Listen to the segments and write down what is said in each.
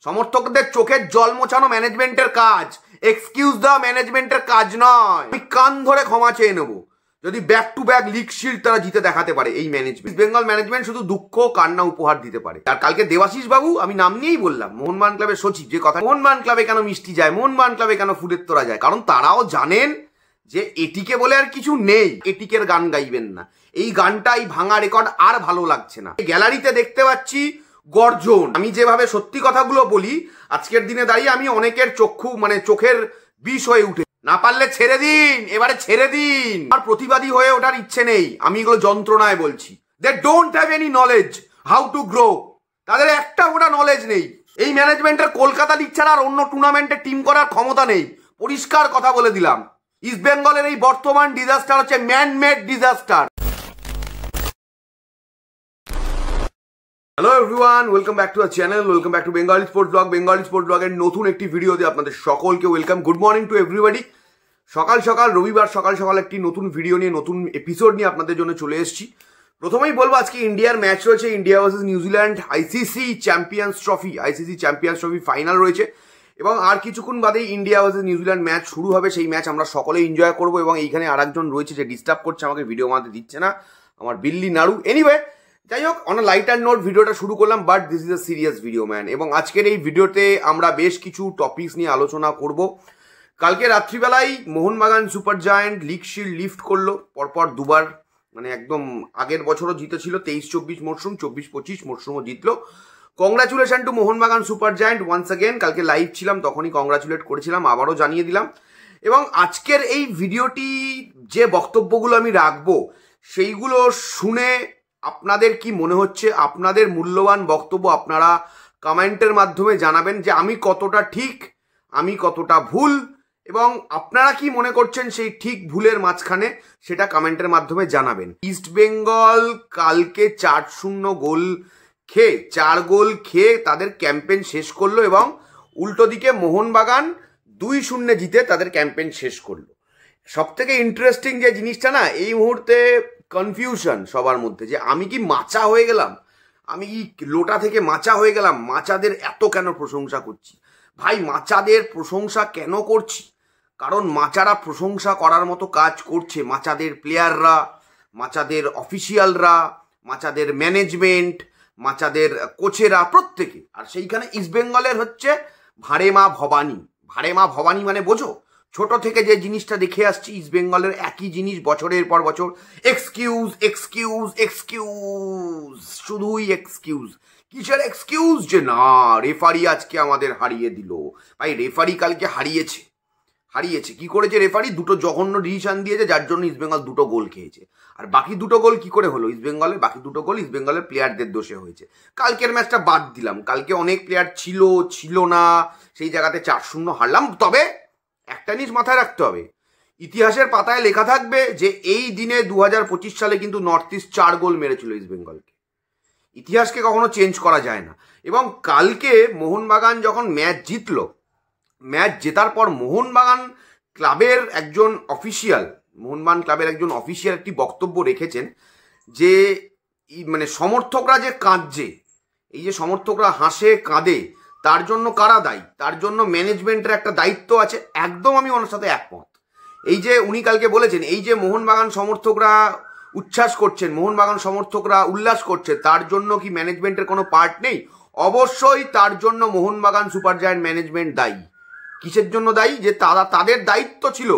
সমর্থকদের চোখের জল মোছানো ম্যানেজমেন্টের কাজ, এক্সকিউজ দেওয়া ম্যানেজমেন্টের কাজ নয়। আমি কান ধরে ক্ষমা চেয়ে নেবো যদি back to back league shield তারা জিতে দেখাতে পারে। এই ম্যানেজমেন্ট, বেঙ্গল ম্যানেজমেন্ট শুধু দুঃখ কান্না উপহার দিতে পারে। আর কালকে দেবাশিস বাবু, আমি নাম নিয়েই বললাম, মোহনবাগান ক্লাবের সচিব যে কথা, মোহনবাগান ক্লাবে কেন মিষ্টি যায়, মোহনবাগান ক্লাবে কেন ফুলের তোড়া যায়, কারণ তারাও জানেন যে এটিকে বলে আর কিছু নেই। এটিকের গান গাইবেন না, এই গানটা, এই ভাঙা রেকর্ড আর ভালো লাগছে না। গ্যালারিতে দেখতে পাচ্ছি গর্জন। আমি যেভাবে সত্যি কথাগুলো বলি, আজকের দিনে দাঁড়িয়ে আমি অনেকের চোখের বিষ হয়ে উঠে, না পারলে ছেড়ে দিন, এবারে ছেড়ে দিন। আর প্রতিবাদী হয়ে ওঠার ইচ্ছে নেই, আমি এগুলো যন্ত্রণায় বলছি। They don't have any knowledge how to grow, তাদের একটা ওটা নলেজ নেই। এই ম্যানেজমেন্টের কলকাতা লিগ ছাড়া আর অন্য টুর্নামেন্টে টিম করার ক্ষমতা নেই, পরিষ্কার কথা বলে দিলাম। ইস্ট বেঙ্গলের এই বর্তমান ডিজাস্টার হচ্ছে man made disaster. Hello everyone, welcome back to our channel, welcome back to Bengali sports blog. Bengali sports ব্লগের নতুন একটি ভিডিওতে আপনাদের সকলকে welcome. Good morning to everybody. সকাল সকাল, রবিবার সকাল সকাল একটি নতুন ভিডিও নিয়ে, নতুন এপিসোড নিয়ে আপনাদের জন্য চলে এসেছি। প্রথমেই বলবো, আজকে ইন্ডিয়ার ম্যাচ রয়েছে, India versus New Zealand, ICC champions trophy final রয়েছে এবং আর কিছুক্ষণ বাদেই ইন্ডিয়া ভার্সেস নিউজিল্যান্ড ম্যাচ শুরু হবে। সেই ম্যাচ আমরা সকলে এনজয় করবো এবং এইখানে আরেকজন রয়েছে যে ডিস্টার্ব করছে আমাকে, ভিডিও বানাতে দিচ্ছে না, আমার বিল্লি নাড়ু। এনিওয়ে, যাই হোক, অন লাইটার নোট ভিডিওটা শুরু করলাম, but this is a serious video man. এবং আজকের এই ভিডিওতে আমরা বেশ কিছু টপিকস নিয়ে আলোচনা করব। কালকে রাত্রিবেলায় Mohun Bagan super giant league shield lift করলো পরপর দুবার, মানে একদম আগের বছরও জিতেছিল, 23-24 মরশুম, 24-25 মরশুমও জিতলো। Congratulation to Mohun Bagan super giant once again. কালকে লাইভ ছিলাম, তখনই কংগ্রাচুলেট করেছিলাম, আবারও জানিয়ে দিলাম। এবং আজকের এই ভিডিওটি যে বক্তব্যগুলো আমি রাখবো সেইগুলো শুনে আপনাদের কি মনে হচ্ছে, আপনাদের মূল্যবান বক্তব্য আপনারা কমেন্টের মাধ্যমে জানাবেন যে আমি কতটা ঠিক, আমি কতটা ভুল, এবং আপনারা কি মনে করছেন সেই ঠিক ভুলের মাঝখানে, সেটা কমেন্টের মাধ্যমে জানাবেন। ইস্ট বেঙ্গল কালকে 4-0 গোল খেয়ে, 4 গোল খেয়ে তাদের ক্যাম্পেইন শেষ করলো এবং উল্টো দিকে মোহনবাগান 2-0 জিতে তাদের ক্যাম্পেইন শেষ করলো। সব থেকে ইন্টারেস্টিং যে জিনিসটা না, এই মুহূর্তে কনফিউশন সবার মধ্যে, যে আমি কি মাচা হয়ে গেলাম, আমি কি লোটা থেকে মাচা হয়ে গেলাম। মাচাদের এত কেন প্রশংসা করছি ভাই, মাচাদের প্রশংসা কেন করছি? কারণ মাচারা প্রশংসা করার মতো কাজ করছে, মাচাদের প্লেয়াররা, মাচাদের অফিসিয়ালরা, মাচাদের ম্যানেজমেন্ট, মাচাদের কোচেরা, প্রত্যেকে। আর সেইখানে ইস্টবেঙ্গলের হচ্ছে ভাড়ে মা ভবানী। ভাড়ে মা ভবানী মানে বোঝো, ছোট থেকে যে জিনিসটা দেখে আসছি ইস্টবেঙ্গলের একই জিনিস বছরের পর বছর, এক্সকিউজ এক্সকিউজ এক্সকিউজ, শুধুই এক্সকিউজ। কিসের এক্সকিউজ? যে না, রেফারি আজকে আমাদের হারিয়ে দিল। ভাই, রেফারি কালকে হারিয়েছে কি করেছে? রেফারি দুটো জঘন্য ডিসিশন দিয়েছে, যার জন্য ইস্টবেঙ্গল 2 গোল খেয়েছে। আর বাকি 2 গোল কি করে হলো ইস্টবেঙ্গলের? বাকি 2 গোল ইস্টবেঙ্গলের প্লেয়ারদের দোষে হয়েছে। কালকের ম্যাচটা বাদ দিলাম, কালকে অনেক প্লেয়ার ছিল না, সেই জায়গাতে 4-0 হারলাম। তবে একটা জিনিস মাথায় রাখতে হবে, ইতিহাসের পাতায় লেখা থাকবে যে এই দিনে 2025 সালে কিন্তু নর্থ ইস্ট 4 গোল মেরেছিল ইস্টবেঙ্গলকে। ইতিহাসকে কখনো চেঞ্জ করা যায় না। এবং কালকে মোহনবাগান যখন ম্যাচ জিতলো, ম্যাচ জেতার পর মোহনবাগান ক্লাবের একজন অফিসিয়াল একটি বক্তব্য রেখেছেন যে মানে সমর্থকরা যে কাঁদছে, এই যে সমর্থকরা হাসে কাঁদে, তার জন্য কারা দায়ী? তার জন্য ম্যানেজমেন্টের একটা দায়িত্ব আছে। একদম আমি ওনার সাথে একমত। এই যে উনি কালকে বলেছেন, এই যে মোহনবাগান সমর্থকরা উচ্ছ্বাস করছেন, মোহনবাগান সমর্থকরা উল্লাস করছে, তার জন্য কি ম্যানেজমেন্টের কোনো পার্ট নেই? অবশ্যই তার জন্য মোহনবাগান সুপার জায়ান্ট ম্যানেজমেন্ট দায়ী। কিসের জন্য দায়ী? যে তাদের দায়িত্ব ছিল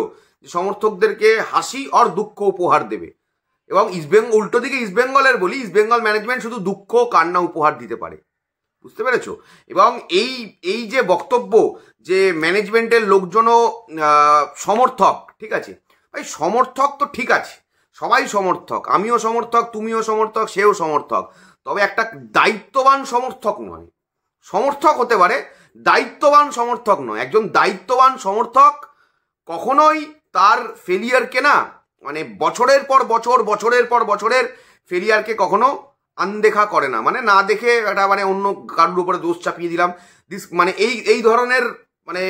সমর্থকদেরকে হাসি আর দুঃখ উপহার দেবে। এবং উল্টো দিকে ইস্টবেঙ্গলের বলি, ইস্টবেঙ্গল ম্যানেজমেন্ট শুধু দুঃখ কান্না উপহার দিতে পারে। বুঝতে পেরেছো? এবং এই যে বক্তব্য যে ম্যানেজমেন্টের লোকজনও সমর্থক, ঠিক আছে ভাই, সমর্থক তো ঠিক আছে, সবাই সমর্থক, আমিও সমর্থক, তুমিও সমর্থক, সেও সমর্থক, তবে একটা দায়িত্ববান সমর্থক নয়। সমর্থক হতে পারে, দায়িত্ববান সমর্থক নয়। একজন দায়িত্ববান সমর্থক কখনোই তার ফেলিয়ারকে না, মানে বছরের পর বছরের ফেলিয়ারকে কখনো আনদেখা করে না, মানে না দেখে একটা মানে অন্য কারোর উপরে দোষ চাপিয়ে দিলাম, মানে এই ধরনের মানে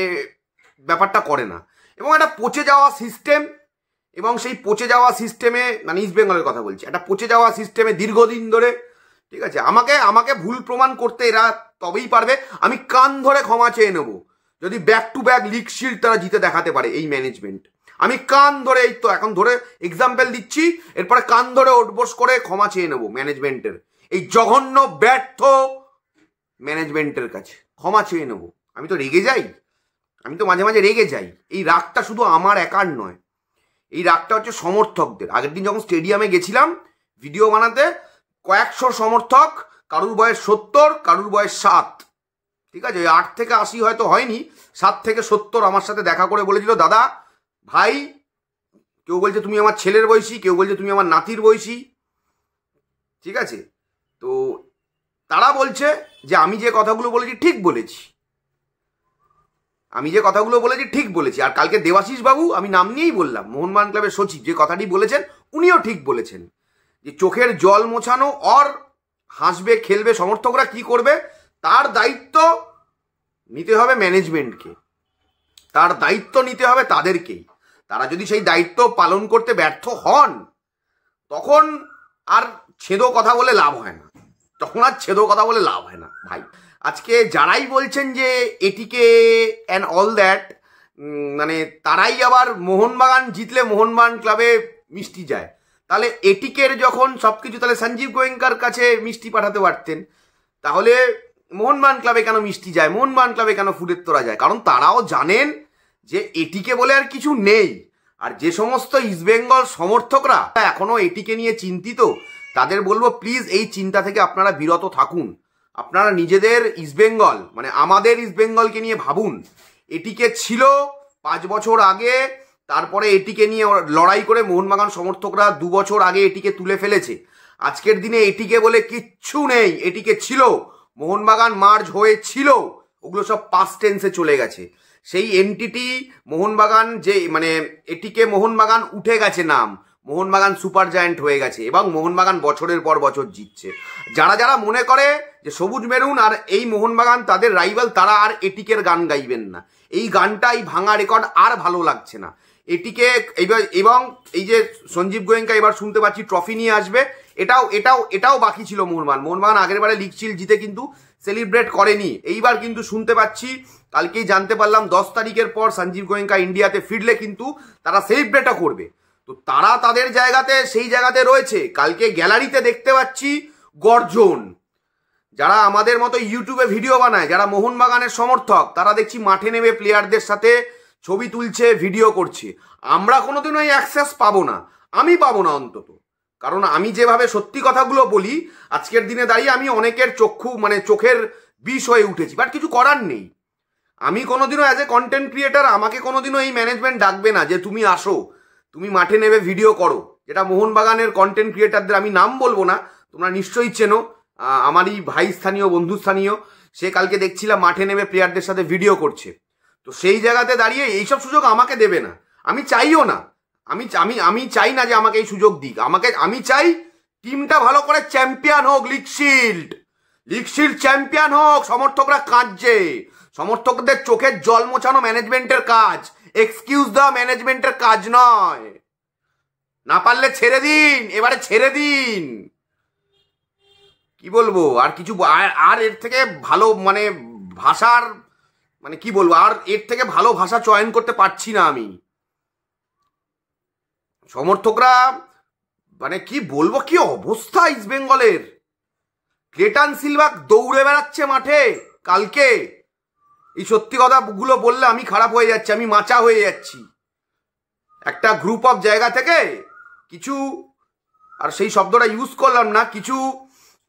ব্যাপারটা করে না। এবং একটা পচে যাওয়া সিস্টেম, এবং সেই পচে যাওয়া সিস্টেমে, মানে ইস্টবেঙ্গলের কথা বলছি, একটা পচে যাওয়া সিস্টেমে দীর্ঘদিন ধরে, ঠিক আছে, আমাকে আমাকে ভুল প্রমাণ করতে এরা তবেই পারবে। আমি কান ধরে ক্ষমা চেয়ে নেব যদি back to back league shield তারা জিতে দেখাতে পারে এই ম্যানেজমেন্ট। আমি কান ধরে, এই তো এখন ধরে এক্সাম্পল দিচ্ছি, এরপরে কান ধরে ওঠবোস করে ক্ষমা চেয়ে নেব ম্যানেজমেন্টের, এই জঘন্য ব্যর্থ ম্যানেজমেন্টের কাছে ক্ষমা চেয়ে নেব। আমি তো রেগে যাই, আমি তো মাঝে মাঝে রেগে যাই। এই রাগটা শুধু আমার একার নয়, এই রাগটা হচ্ছে সমর্থকদের। আগের দিন যখন স্টেডিয়ামে গেছিলাম ভিডিও বানাতে, কয়েকশো সমর্থক, কারুর বয়স 70, কারুর বয়স 7, ঠিক আছে, 8 থেকে 80 হয়তো হয়নি, 7 থেকে 70 আমার সাথে দেখা করে বলেছিল, দাদা ভাই, কেউ বলছে তুমি আমার ছেলের বয়সী, কেউ বলছে তুমি আমার নাতির বয়সী, ঠিক আছে। তো তারা বলছে যে আমি যে কথাগুলো বলেছি ঠিক বলেছি, আমি যে কথাগুলো বলেছি ঠিক বলেছি। আর কালকে দেবাশিস বাবু, আমি নাম নিয়েই বললাম, মোহনবাগান ক্লাবের সচিব যে কথাটি বলেছেন উনিও ঠিক বলেছেন, যে চোখের জল মোছানো আর হাসবে খেলবে সমর্থকরা কি করবে তার দায়িত্ব নিতে হবে ম্যানেজমেন্টকে, তার দায়িত্ব নিতে হবে তাদেরকেই। তারা যদি সেই দায়িত্ব পালন করতে ব্যর্থ হন তখন আর ছেদো কথা বলে লাভ হয় না, তখন আর ছেদো কথা বলে লাভ হয় না ভাই। আজকে যারাই বলছেন যে এটিকে অ্যান্ড অল দ্যাট, মানে তারাই আবার মোহনবাগান জিতলে মোহনবাগান ক্লাবে মিষ্টি যায়, তাহলে এটিকের যখন সব কিছু, তাহলে সঞ্জীব গোয়েঙ্কার কাছে মিষ্টি পাঠাতে পারতেন, তাহলে মোহনবাগান ক্লাবে কেন মিষ্টি যায়, মোহনবাগান ক্লাবে কেন ফুলের তোড়া যায়? কারণ তারাও জানেন যে এটিকে বলে আর কিছু নেই। আর যে সমস্ত ইস্টবেঙ্গল সমর্থকরা এখনো এটিকে নিয়ে চিন্তিত, তাদের বলবো প্লিজ এই চিন্তা থেকে আপনারা বিরত থাকুন। আপনারা নিজেদের ইস্টবেঙ্গল, মানে আমাদের ইস্টবেঙ্গলকে নিয়ে ভাবুন। এটিকে ছিল 5 বছর আগে, তারপরে এটিকে নিয়ে লড়াই করে মোহনবাগান সমর্থকরা 2 বছর আগে এটিকে তুলে ফেলেছে। আজকের দিনে এটিকে বলে কিচ্ছু নেই, এটিকে ছিল, মোহনবাগান মার্জ হয়েছিল, ওগুলো সব পাস্ট টেন্সে চলে গেছে। সেই এনটিটি মোহনবাগান, যে মানে এটিকে মোহনবাগান উঠে গেছে নাম, মোহনবাগান সুপার জায়ান্ট হয়ে গেছে এবং মোহনবাগান বছরের পর বছর জিতছে। যারা যারা মনে করে যে সবুজ মেরুন আর এই মোহনবাগান তাদের রাইভাল, তারা আর এটিকের গান গাইবেন না। এই গানটা, এই ভাঙা রেকর্ড আর ভালো লাগছে না এটিকে। এবং এই যে সঞ্জীব গোয়েঙ্কা এবার শুনতে পাচ্ছি ট্রফি নিয়ে আসবে, এটাও বাকি ছিল মোহনবাগান আগের বারে লিগ শিল্ড জিতে কিন্তু সেলিব্রেট করেনি, এইবার কিন্তু শুনতে পাচ্ছি, কালকেই জানতে পারলাম 10 তারিখের পর সঞ্জীব গোয়েঙ্কা ইন্ডিয়াতে ফিরলে কিন্তু তারা সেলিব্রেটও করবে। তো তারা তাদের জায়গাতে, সেই জায়গাতে রয়েছে। কালকে গ্যালারিতে দেখতে পাচ্ছি গর্জন, যারা আমাদের মতো ইউটিউবে ভিডিও বানায়, যারা মোহনবাগানের সমর্থক, তারা দেখছি মাঠে নেমে প্লেয়ারদের সাথে ছবি তুলছে, ভিডিও করছে। আমরা কোনোদিনও এই অ্যাক্সেস পাবো না, আমি পাবো না অন্তত, কারণ আমি যেভাবে সত্যি কথাগুলো বলি, আজকের দিনে দাঁড়িয়ে আমি অনেকের চোখের বিষ হয়ে উঠেছি, বাট কিছু করার নেই। আমি কোনোদিনও অ্যাজ এ কন্টেন্ট ক্রিয়েটার, আমাকে কোনোদিনও এই ম্যানেজমেন্ট ডাকবে না যে তুমি আসো, তুমি মাঠে নেমে ভিডিও করো, যেটা মোহনবাগানের কন্টেন্ট ক্রিয়েটারদের, আমি নাম বলবো না, তোমরা নিশ্চয়ই চেনো, আমারই ভাই স্থানীয়, বন্ধু স্থানীয়, সে কালকে দেখছিলাম মাঠে নেমে প্লেয়ারদের সাথে ভিডিও করছে। তো সেই জায়গাতে দাঁড়িয়ে এইসব সুযোগ আমাকে দেবে না, আমি চাইও না, আমি চাই না যে আমাকে এই সুযোগ দিক। আমি চাই টিমটা ভালো করে চ্যাম্পিয়ন হোক, লিগ শিল্ড চ্যাম্পিয়ন হোক। সমর্থকরা কাঁদছে, সমর্থকদের চোখের জল মোছানো ম্যানেজমেন্টের কাজ, এক্সকিউজ দেওয়া ম্যানেজমেন্টের কাজ নয়। না পারলে ছেড়ে দিন, এবারে ছেড়ে দিন। কি বলবো আর কিছু, আর এর থেকে ভালো মানে ভাষার, মানে কি বলবো, আর এর থেকে ভালো ভাষা চয়ন করতে পারছি না আমি। সমর্থকরা মানে কি বলবো, কি অবস্থা ইস্টবেঙ্গলের। ক্লেটন সিলভা দৌড়ে বেড়াচ্ছে মাঠে কালকে, এই সত্যি কথাগুলো বললে আমি খারাপ হয়ে যাচ্ছি, আমি মাচা হয়ে যাচ্ছি। একটা গ্রুপ অফ জায়গা থেকে কিছু, আর সেই শব্দটা ইউজ করলাম না, কিছু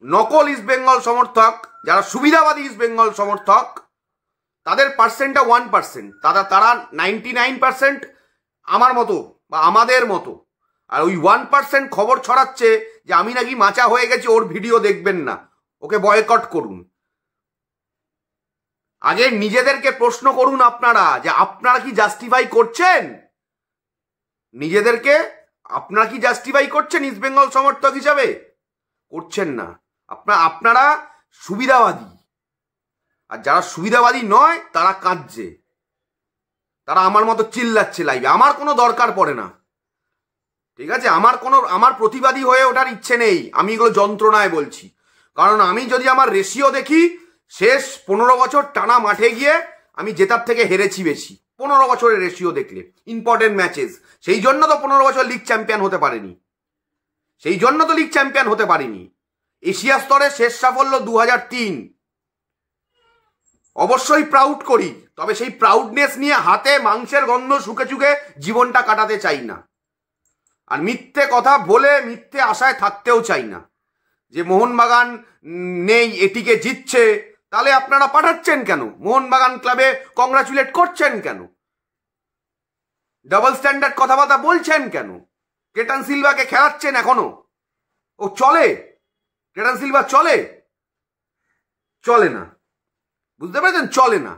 নকল ইস্টবেঙ্গল সমর্থক, যারা সুবিধাবাদী ইস্টবেঙ্গল সমর্থক, তাদের পার্সেন্টটা 1%, তারা 99% আমার মতো বা আমাদের মতো। আর ওই 1% খবর ছড়াচ্ছে যে আমি নাকি মাচা হয়ে গেছি, ওর ভিডিও দেখবেন না, ওকে বয়কট করুন। আগে নিজেদেরকে প্রশ্ন করুন আপনারা, যে আপনারা কি জাস্টিফাই করছেন নিজেদেরকে? আপনারা কি জাস্টিফাই করছেন ইস্টবেঙ্গল সমর্থক হিসাবে? করছেন না। আপনারা সুবিধাবাদী, আর যারা সুবিধাবাদী নয় তারা কাঁদছে, তারা আমার মতো চিল্লাচ্ছে লাইভে। আমার কোনো দরকার পড়ে না, ঠিক আছে, আমার প্রতিবাদী হয়ে ওঠার ইচ্ছে নেই। আমি এগুলো যন্ত্রণায় বলছি, কারণ আমি যদি আমার রেশিও দেখি, শেষ 15 বছর টানা মাঠে গিয়ে আমি জেতার থেকে হেরেছি বেশি। 15 বছরের রেশিও দেখলে ইম্পর্টেন্ট ম্যাচেস, সেই জন্য তো 15 বছর লিগ চ্যাম্পিয়ন হতে পারেনি, সেই জন্য তো লিগ চ্যাম্পিয়ন হতে পারিনি। এশিয়া স্তরে শেষ সাফল্য 2003, অবশ্যই প্রাউড করি, তবে সেই প্রাউডনেস নিয়ে হাতে মাংসের গন্ধ শুকে চুকে জীবনটা কাটাতে চাই না। আর মিথ্যে কথা বলে মিথ্যে আশায় থাকতেও চাই না যে মোহনবাগান নেই, এটিকে জিতছে, তাহলে আপনারা পাঠাচ্ছেন কেন? মোহনবাগান ক্লাবে কংগ্রাচুলেট করছেন কেন? ডাবল স্ট্যান্ডার্ড কথাবার্তা বলছেন কেন? কেটান সিলভাকে খেলাচ্ছেন এখনো? ও চলে? কেটান সিলভা চলে? চলে না, বুঝতে পেরেছেন? চলে না।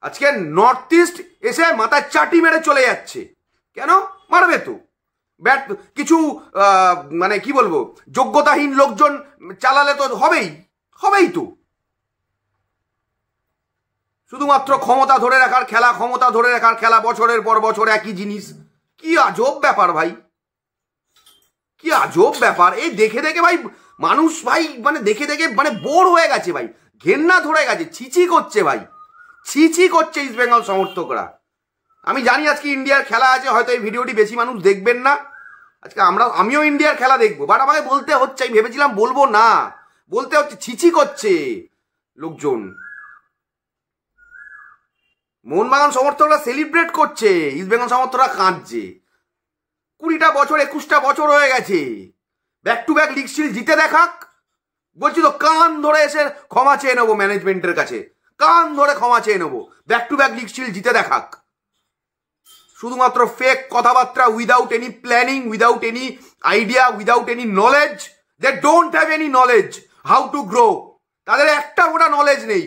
আজকে নর্থ ইস্ট এসে মাথায় চাটি মেরে চলে যাচ্ছে। কেন মারবে? তো ব্যাট কিছু মানে কি বলবো, যোগ্যতাহীন লোকজন চালালে তো হবেই তো। শুধুমাত্র ক্ষমতা ধরে রাখার খেলা, ক্ষমতা ধরে রাখার খেলা, বছরের পর বছর একই জিনিস। কি আজব ব্যাপার ভাই, কি আজব ব্যাপার। এই দেখে দেখে ভাই মানুষ ভাই মানে দেখে দেখে মানে বোর হয়ে গেছে ভাই, ঘেন্না ধরে গেছে, ছিচি করছে ভাই, ছিচি করছে ইস্ট বেঙ্গল সমর্থকরা। আমি জানি আজকে ইন্ডিয়ার খেলা আছে, হয়তো এই ভিডিওটি বেশি মানুষ দেখবেন না। আজকে আমিও ইন্ডিয়ার খেলা দেখবো, বাট আমাকে বলতে হচ্ছে, আমি ভেবেছিলাম বলবো না, বলতে হচ্ছে, ছিচি করছে লোকজন। মোহনবাগান সমর্থকরা সেলিব্রেট করছে, ইস্ট বেঙ্গল সমর্থকরা কাঁদছে। 20টা বছর 21টা বছর হয়ে গেছে, back to back league shield জিতে দেখাক। বলছি তো কান ধরে এসে ক্ষমা চেয়ে নেবো ম্যানেজমেন্টের কাছে, কান ধরে ক্ষমা চেয়ে নেবো। Back to back league shield জিতে দেখাক। শুধুমাত্র ফেক কথাবার্তা, without any planning, without any idea, without any knowledge. They don't have any knowledge how to grow. তাদের একটা গোটা নলেজ নেই,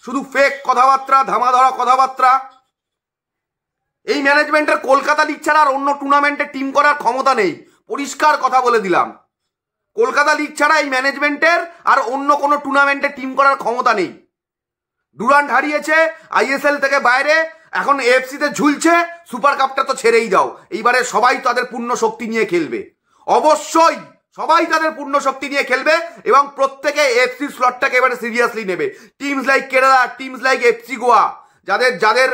শুধু ফেক কথাবার্তা, ধামাধরা কথাবার্তা। এই ম্যানেজমেন্টের কলকাতা লিগ ছাড়া আর অন্য টুর্নামেন্টে টিম করার ক্ষমতা নেই, পরিষ্কার কথা বলে দিলাম। কলকাতা লিগ ছাড়া এই ম্যানেজমেন্টের আর অন্য কোনো টুর্নামেন্টে টিম করার ক্ষমতা নেই। ডুরান্ট হারিয়েছে, আইএসএল থেকে বাইরে, এখন এএফসিতে ঝুলছে, সুপার কাপটা তো ছেড়েই দাও। এইবারে সবাই তাদের পূর্ণ শক্তি নিয়ে খেলবে, অবশ্যই সবাই তাদের পূর্ণ শক্তি নিয়ে খেলবে, এবং প্রত্যেকে এএফসি স্লটটাকে এবারে সিরিয়াসলি নেবে। Teams like Kerala, teams like FC Goa, যাদের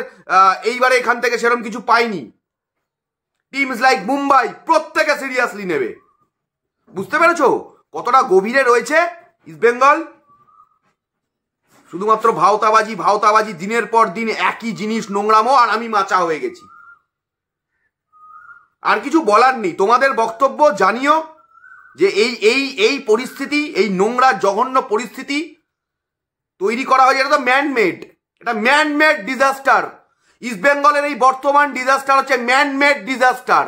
এইবারে এখান থেকে সেরকম কিছু পায়নি, টিমস লাইক মুম্বাই, প্রত্যেকে সিরিয়াসলি নেবে। বুঝতে পেরেছো কতটা গভীরে রয়েছে ইস্ট বেঙ্গল? শুধুমাত্র ভাওতাবাজি, দিনের পর দিন একই জিনিস, নোংরামো, আর আমি মাচা হয়ে গেছি। আর কিছু বলার নেই। তোমাদের বক্তব্য জানিও যে এই পরিস্থিতি, এই নোংরা জঘন্য পরিস্থিতি তৈরি করা হয়, এটা তো ম্যানমেড, এটা ম্যানমেড ডিজাস্টার। ইস্ট বেঙ্গলের এই বর্তমান ডিজাস্টার হচ্ছে ম্যানমেড ডিজাস্টার।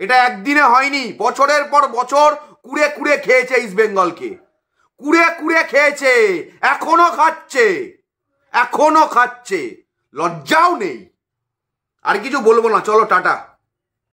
এটা একদিনে হয়নি, বছরের পর বছর কুড়ে কুড়ে খেয়েছে ইস্ট বেঙ্গলকে, কুড়ে কুড়ে খেয়েছে, এখনো খাচ্ছে, লজ্জাও নেই। আর কিছু বলবো না, চলো টাটা।